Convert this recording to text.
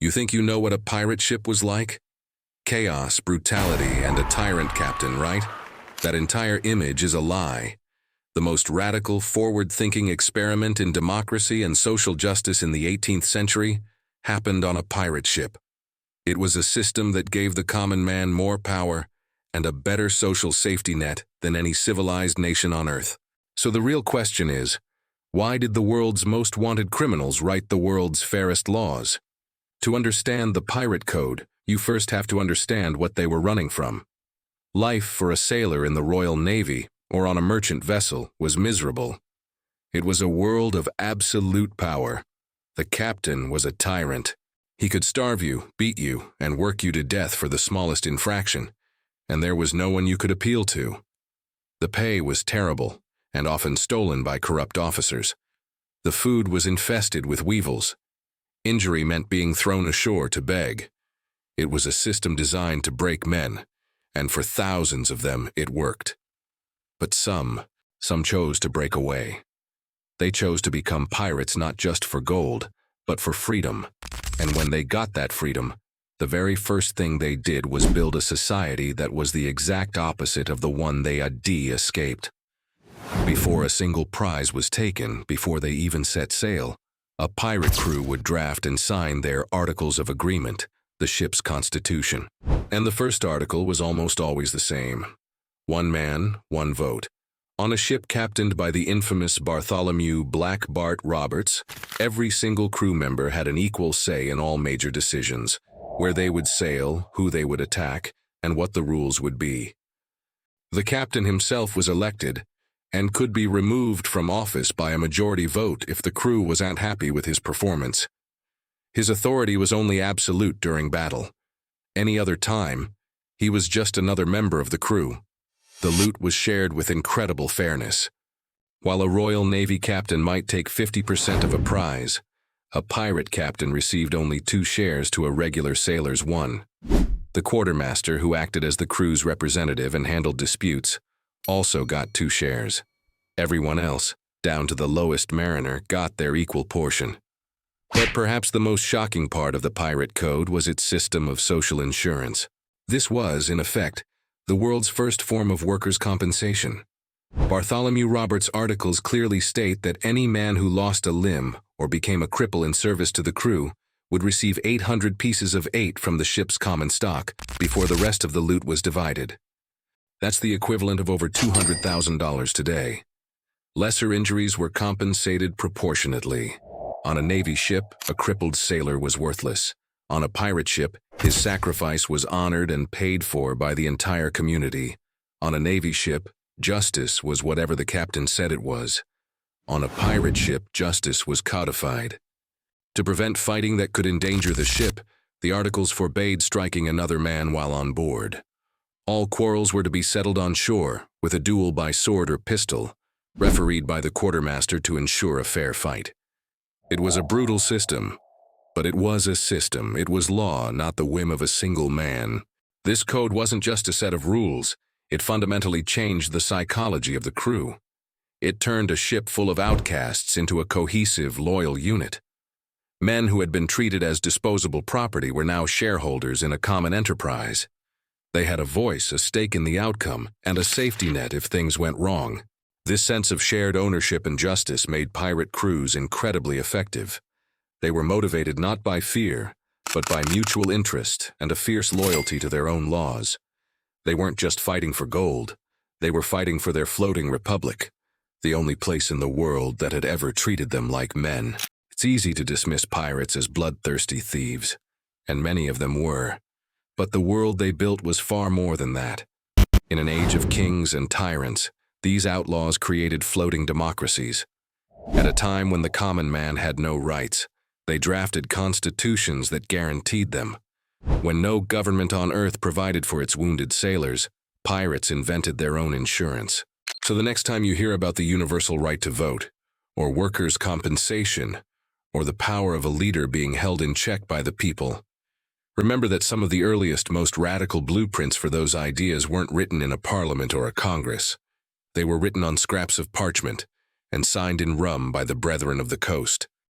You think you know what a pirate ship was like? Chaos, brutality, and a tyrant captain, right? That entire image is a lie. The most radical, forward-thinking experiment in democracy and social justice in the 18th century happened on a pirate ship. It was a system that gave the common man more power and a better social safety net than any civilized nation on Earth. So the real question is, why did the world's most wanted criminals write the world's fairest laws? To understand the pirate code, you first have to understand what they were running from. Life for a sailor in the Royal Navy or on a merchant vessel was miserable. It was a world of absolute power. The captain was a tyrant. He could starve you, beat you, and work you to death for the smallest infraction, and there was no one you could appeal to. The pay was terrible, and often stolen by corrupt officers. The food was infested with weevils. Injury meant being thrown ashore to beg. It was a system designed to break men, and for thousands of them it worked. But some chose to break away. They chose to become pirates not just for gold, but for freedom. And when they got that freedom, the very first thing they did was build a society that was the exact opposite of the one they had escaped. Before a single prize was taken, before they even set sail, a pirate crew would draft and sign their Articles of Agreement, the ship's constitution. And the first article was almost always the same. One man, one vote. On a ship captained by the infamous Bartholomew Black Bart Roberts, every single crew member had an equal say in all major decisions, where they would sail, who they would attack, and what the rules would be. The captain himself was elected, and could be removed from office by a majority vote if the crew was unhappy with his performance. His authority was only absolute during battle. Any other time, he was just another member of the crew. The loot was shared with incredible fairness. While a Royal Navy captain might take 50% of a prize, a pirate captain received only 2 shares to a regular sailor's 1. The quartermaster, who acted as the crew's representative and handled disputes, also got 2 shares. Everyone else, down to the lowest mariner, got their equal portion. But perhaps the most shocking part of the pirate code was its system of social insurance. This was, in effect, the world's first form of workers' compensation. Bartholomew Roberts' articles clearly state that any man who lost a limb or became a cripple in service to the crew would receive 800 pieces of 8 from the ship's common stock before the rest of the loot was divided. That's the equivalent of over $200,000 today. Lesser injuries were compensated proportionately. On a Navy ship, a crippled sailor was worthless. On a pirate ship, his sacrifice was honored and paid for by the entire community. On a Navy ship, justice was whatever the captain said it was. On a pirate ship, justice was codified. To prevent fighting that could endanger the ship, the articles forbade striking another man while on board. All quarrels were to be settled on shore, with a duel by sword or pistol, refereed by the quartermaster to ensure a fair fight. It was a brutal system, but it was a system. It was law, not the whim of a single man. This code wasn't just a set of rules. It fundamentally changed the psychology of the crew. It turned a ship full of outcasts into a cohesive, loyal unit. Men who had been treated as disposable property were now shareholders in a common enterprise. They had a voice, a stake in the outcome, and a safety net if things went wrong. This sense of shared ownership and justice made pirate crews incredibly effective. They were motivated not by fear, but by mutual interest and a fierce loyalty to their own laws. They weren't just fighting for gold. They were fighting for their floating republic, the only place in the world that had ever treated them like men. It's easy to dismiss pirates as bloodthirsty thieves, and many of them were. But the world they built was far more than that. In an age of kings and tyrants, these outlaws created floating democracies. At a time when the common man had no rights, they drafted constitutions that guaranteed them. When no government on Earth provided for its wounded sailors, pirates invented their own insurance. So the next time you hear about the universal right to vote, or workers' compensation, or the power of a leader being held in check by the people, remember that some of the earliest, most radical blueprints for those ideas weren't written in a parliament or a congress. They were written on scraps of parchment and signed in rum by the Brethren of the Coast.